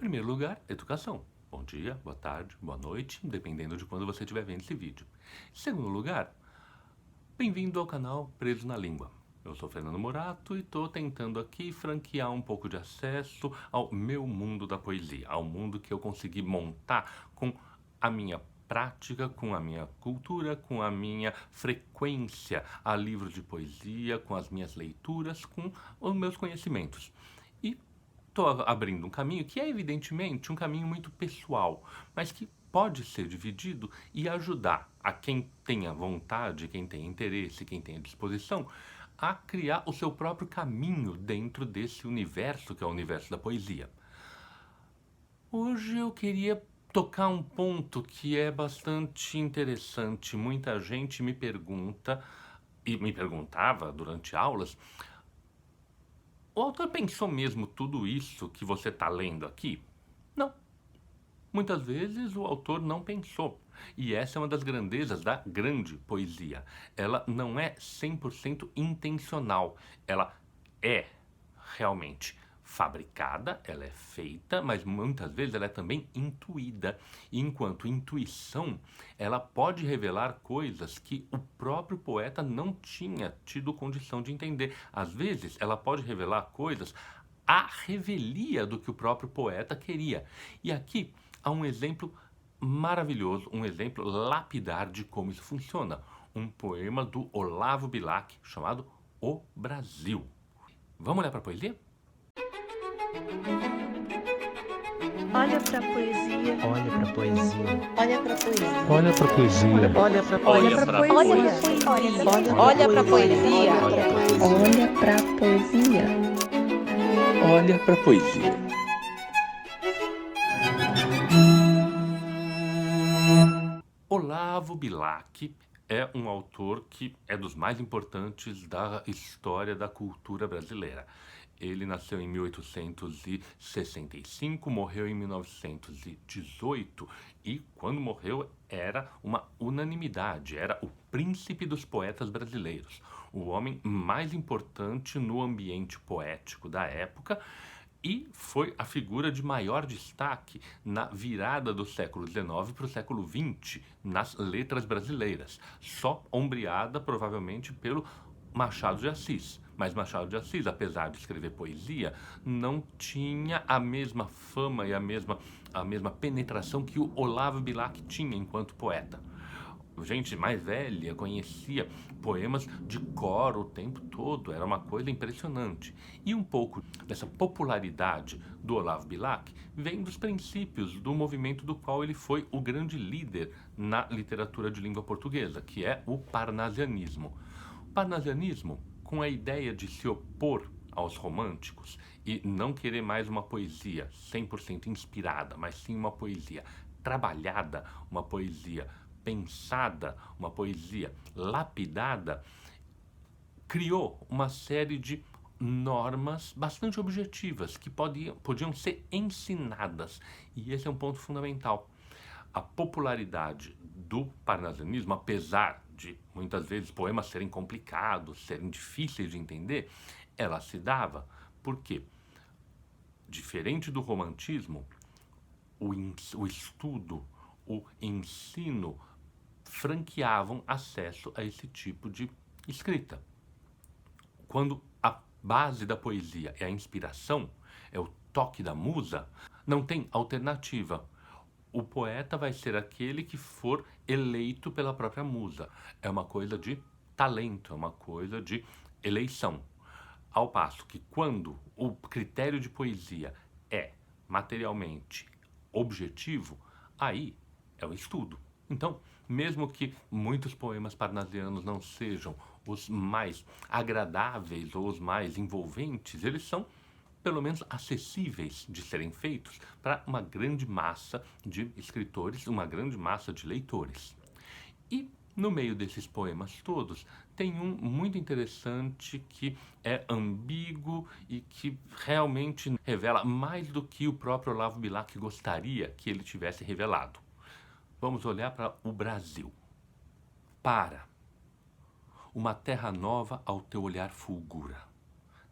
Primeiro lugar, educação. Bom dia, boa tarde, boa noite, dependendo de quando você estiver vendo esse vídeo. Segundo lugar, bem-vindo ao canal Preso na Língua. Eu sou Fernando Morato e estou tentando aqui franquear um pouco de acesso ao meu mundo da poesia, ao mundo que eu consegui montar com a minha prática, com a minha cultura, com a minha frequência a livros de poesia, com as minhas leituras, com os meus conhecimentos. E estou abrindo um caminho que é evidentemente um caminho muito pessoal, mas que pode ser dividido e ajudar a quem tenha vontade, quem tenha interesse, quem tenha disposição, a criar o seu próprio caminho dentro desse universo que é o universo da poesia. Hoje eu queria tocar um ponto que é bastante interessante. Muita gente me pergunta, e me perguntava durante aulas, o autor pensou mesmo tudo isso que você está lendo aqui? Não. Muitas vezes o autor não pensou. E essa é uma das grandezas da grande poesia. Ela não é 100% intencional. Ela é realmente fabricada, ela é feita, mas muitas vezes ela é também intuída. E enquanto intuição, ela pode revelar coisas que o próprio poeta não tinha tido condição de entender. Às vezes, ela pode revelar coisas à revelia do que o próprio poeta queria. E aqui há um exemplo maravilhoso, um exemplo lapidar de como isso funciona. Um poema do Olavo Bilac chamado O Brasil. Vamos olhar para a poesia? Olha pra poesia. Olha pra poesia. Olha pra poesia. Olha pra poesia. Olha pra Olha poesia. pra Olha Olha pra pra poesia. poesia. Olha pra poesia. Olha pra poesia. Olha para a poesia. Olavo Bilac é um autor que é dos mais importantes da história da cultura brasileira. Ele nasceu em 1865, morreu em 1918 e quando morreu era uma unanimidade, era o príncipe dos poetas brasileiros, o homem mais importante no ambiente poético da época e foi a figura de maior destaque na virada do século XIX para o século XX nas letras brasileiras, só ombreada provavelmente pelo Machado de Assis. Mas Machado de Assis, apesar de escrever poesia, não tinha a mesma fama e a mesma penetração que o Olavo Bilac tinha enquanto poeta. Gente mais velha conhecia poemas de cor o tempo todo, era uma coisa impressionante. E um pouco dessa popularidade do Olavo Bilac vem dos princípios do movimento do qual ele foi o grande líder na literatura de língua portuguesa, que é o parnasianismo. O parnasianismo, com a ideia de se opor aos românticos e não querer mais uma poesia 100% inspirada, mas sim uma poesia trabalhada, uma poesia pensada, uma poesia lapidada, criou uma série de normas bastante objetivas que podiam ser ensinadas. E esse é um ponto fundamental. A popularidade do parnasianismo, apesar de muitas vezes poemas serem complicados, serem difíceis de entender, ela se dava porque, diferente do romantismo, o estudo, o ensino franqueavam acesso a esse tipo de escrita. Quando a base da poesia é a inspiração, é o toque da musa, não tem alternativa. O poeta vai ser aquele que for eleito pela própria musa. É uma coisa de talento, é uma coisa de eleição. Ao passo que quando o critério de poesia é materialmente objetivo, aí é o estudo. Então, mesmo que muitos poemas parnasianos não sejam os mais agradáveis ou os mais envolventes, eles são pelo menos acessíveis de serem feitos para uma grande massa de escritores, uma grande massa de leitores. E no meio desses poemas todos, tem um muito interessante que é ambíguo e que realmente revela mais do que o próprio Olavo Bilac gostaria que ele tivesse revelado. Vamos olhar para o Brasil. Para. Uma terra nova ao teu olhar fulgura.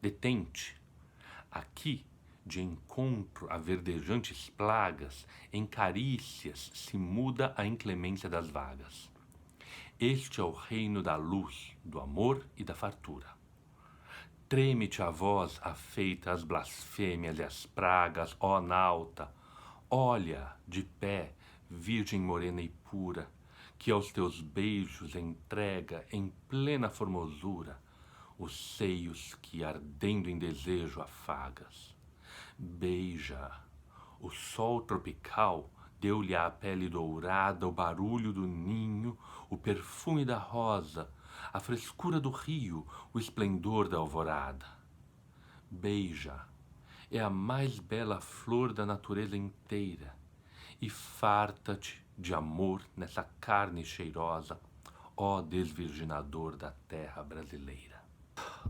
Detente. Aqui, de encontro a verdejantes plagas, em carícias se muda a inclemência das vagas. Este é o reino da luz, do amor e da fartura. Treme-te a voz afeita às blasfêmias e às pragas, ó nauta. Olha, de pé, virgem morena e pura, que aos teus beijos entrega em plena formosura os seios que ardendo em desejo afagas. Beija, o sol tropical deu-lhe à pele dourada o barulho do ninho, o perfume da rosa, a frescura do rio, o esplendor da alvorada. Beija, é a mais bela flor da natureza inteira, e farta-te de amor nessa carne cheirosa, ó desvirginador da terra brasileira.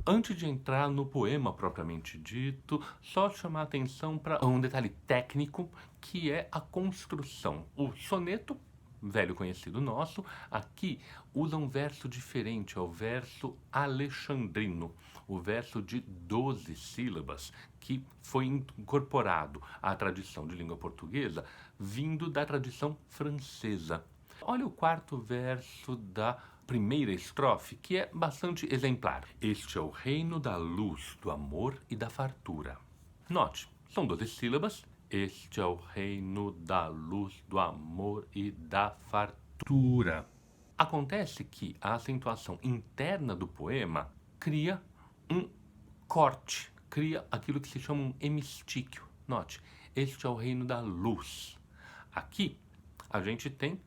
Antes de entrar no poema propriamente dito, só chamar a atenção para um detalhe técnico, que é a construção. O soneto, velho conhecido nosso, aqui usa um verso diferente, é o verso alexandrino, o verso de 12 sílabas, que foi incorporado à tradição de língua portuguesa, vindo da tradição francesa. Olha o quarto verso da primeira estrofe, que é bastante exemplar. Este é o reino da luz, do amor e da fartura. Note, são 12 sílabas. Este é o reino da luz, do amor e da fartura. Acontece que a acentuação interna do poema cria um corte, cria aquilo que se chama um hemistíquio. Note, este é o reino da luz. Aqui a gente tem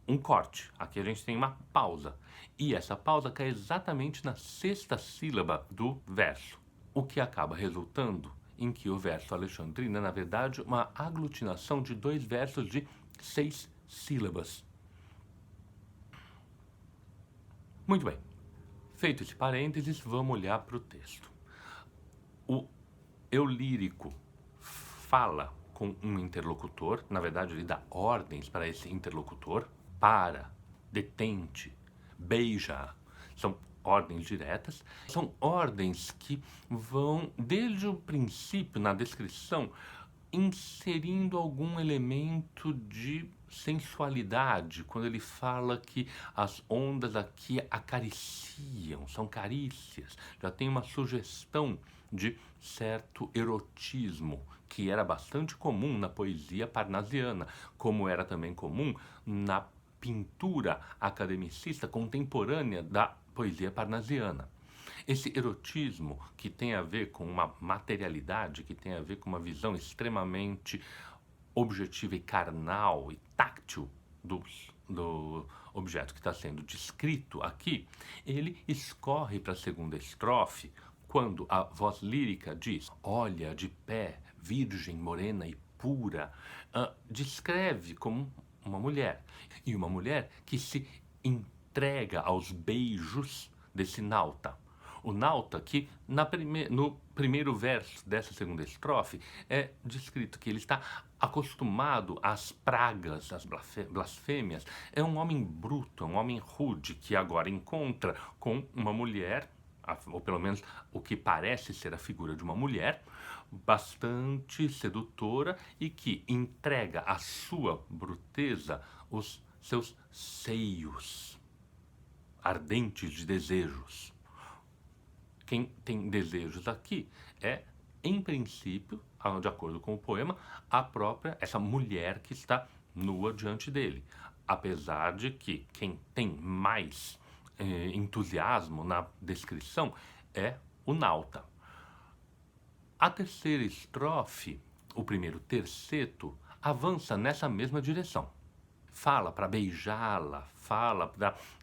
um corte, aqui a gente tem uma pausa, e essa pausa cai exatamente na sexta sílaba do verso, o que acaba resultando em que o verso alexandrino é, na verdade, uma aglutinação de 2 versos de 6 sílabas. Muito bem, feito esse parênteses, vamos olhar para o texto. O eu lírico fala com um interlocutor, na verdade ele dá ordens para esse interlocutor: para, detente, beija. São ordens diretas, são ordens que vão, desde o princípio, na descrição, inserindo algum elemento de sensualidade, quando ele fala que as ondas aqui acariciam, são carícias, já tem uma sugestão de certo erotismo, que era bastante comum na poesia parnasiana, como era também comum na pintura academicista contemporânea da poesia parnasiana. Esse erotismo que tem a ver com uma materialidade, que tem a ver com uma visão extremamente objetiva e carnal e táctil do objeto que está sendo descrito aqui, ele escorre para a segunda estrofe, quando a voz lírica diz: olha, de pé, virgem, morena e pura, descreve como uma mulher, e uma mulher que se entrega aos beijos desse nauta. O nauta que no primeiro verso dessa segunda estrofe é descrito que ele está acostumado às pragas, às blasfêmias. É um homem bruto, é um homem rude, que agora encontra com uma mulher, ou pelo menos o que parece ser a figura de uma mulher, bastante sedutora e que entrega à sua bruteza os seus seios ardentes de desejos. Quem tem desejos aqui é, em princípio, de acordo com o poema, essa mulher que está nua diante dele. Apesar de que quem tem mais entusiasmo na descrição é o nauta. A terceira estrofe, o primeiro terceto, avança nessa mesma direção. Fala para beijá-la, fala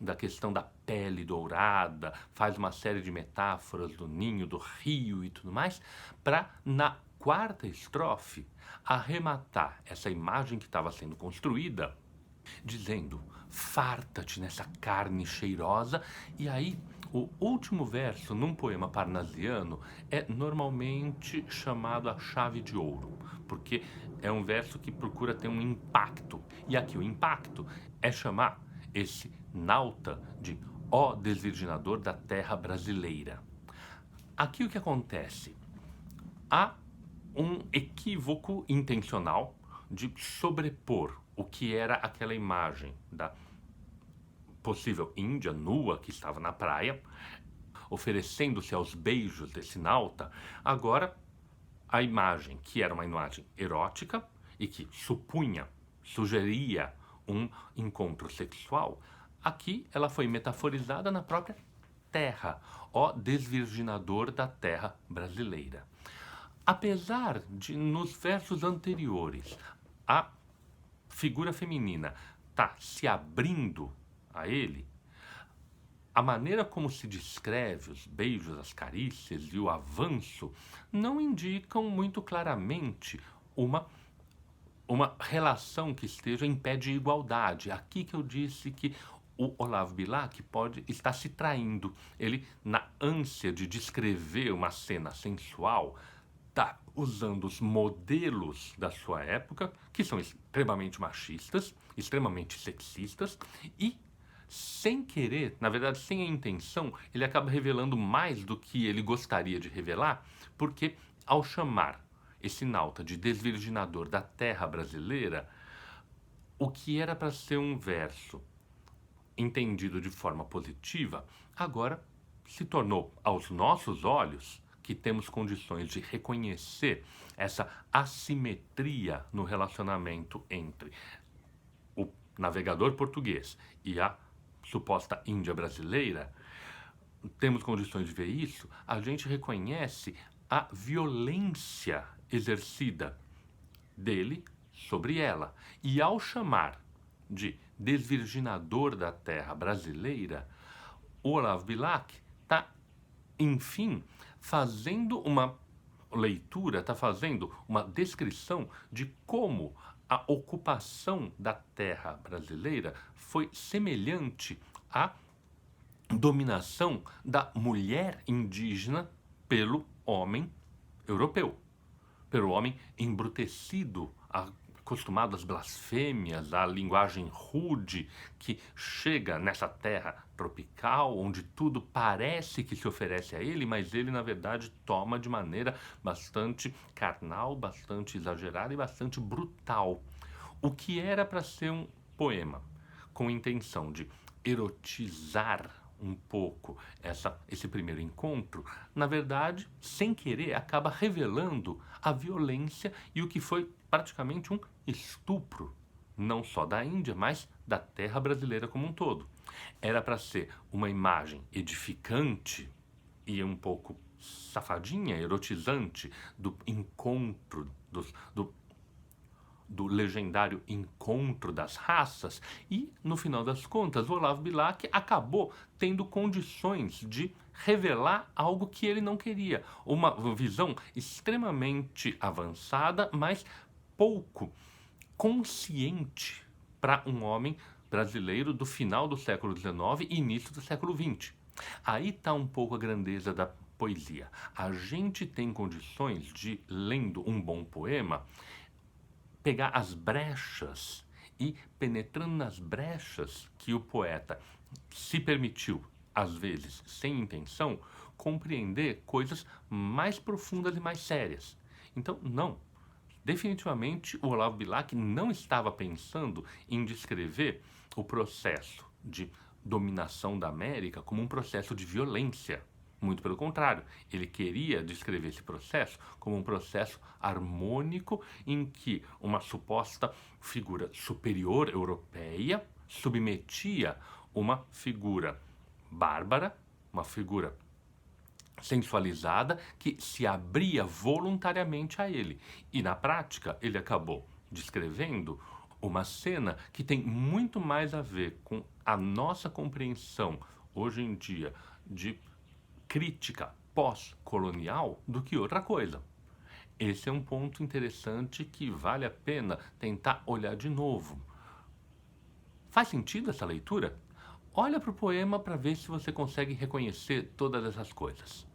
da questão da pele dourada, faz uma série de metáforas do ninho, do rio e tudo mais, para, na quarta estrofe, arrematar essa imagem que estava sendo construída, dizendo: farta-te nessa carne cheirosa. E aí, o último verso, num poema parnasiano, é normalmente chamado a chave de ouro, porque é um verso que procura ter um impacto. E aqui o impacto é chamar esse nauta de ó desvirginador da terra brasileira. Aqui o que acontece? Há um equívoco intencional de sobrepor o que era aquela imagem da possível índia nua que estava na praia, oferecendo-se aos beijos desse nauta. Agora, a imagem, que era uma imagem erótica e que sugeria um encontro sexual, aqui ela foi metaforizada na própria terra, ó desvirginador da terra brasileira. Apesar de, nos versos anteriores, a figura feminina tá se abrindo a ele, a maneira como se descreve os beijos, as carícias e o avanço não indicam muito claramente uma relação que esteja em pé de igualdade. Aqui que eu disse que o Olavo Bilac pode estar se traindo. Ele, na ânsia de descrever uma cena sensual, está usando os modelos da sua época, que são extremamente machistas, extremamente sexistas, e sem querer, na verdade sem a intenção, ele acaba revelando mais do que ele gostaria de revelar, porque ao chamar esse nauta de desvirginador da terra brasileira, o que era para ser um verso entendido de forma positiva, agora se tornou, aos nossos olhos, que temos condições de reconhecer essa assimetria no relacionamento entre o navegador português e a suposta Índia brasileira, temos condições de ver isso, a gente reconhece a violência exercida dele sobre ela. E ao chamar de desvirginador da terra brasileira, o Olavo Bilac está, enfim, fazendo uma leitura, está fazendo uma descrição de como a ocupação da terra brasileira foi semelhante à dominação da mulher indígena pelo homem europeu, pelo homem embrutecido, acostumado às blasfêmias, à linguagem rude que chega nessa terra tropical, onde tudo parece que se oferece a ele, mas ele, na verdade, toma de maneira bastante carnal, bastante exagerada e bastante brutal. O que era para ser um poema com intenção de erotizar um pouco esse primeiro encontro, na verdade, sem querer, acaba revelando a violência e o que foi praticamente um estupro, não só da Índia, mas da terra brasileira como um todo. Era para ser uma imagem edificante e um pouco safadinha, erotizante, do encontro, do legendário encontro das raças, e, no final das contas, o Olavo Bilac acabou tendo condições de revelar algo que ele não queria. Uma visão extremamente avançada, mas pouco consciente para um homem brasileiro do final do século XIX e início do século XX. Aí está um pouco a grandeza da poesia. A gente tem condições de, lendo um bom poema, pegar as brechas e, penetrando nas brechas que o poeta se permitiu, às vezes sem intenção, compreender coisas mais profundas e mais sérias. Então, não. Definitivamente, o Olavo Bilac não estava pensando em descrever o processo de dominação da América como um processo de violência. Muito pelo contrário, ele queria descrever esse processo como um processo harmônico em que uma suposta figura superior europeia submetia uma figura bárbara, uma figura sensualizada, que se abria voluntariamente a ele. E na prática, ele acabou descrevendo uma cena que tem muito mais a ver com a nossa compreensão hoje em dia de crítica pós-colonial do que outra coisa. Esse é um ponto interessante que vale a pena tentar olhar de novo. Faz sentido essa leitura? Olha para o poema para ver se você consegue reconhecer todas essas coisas.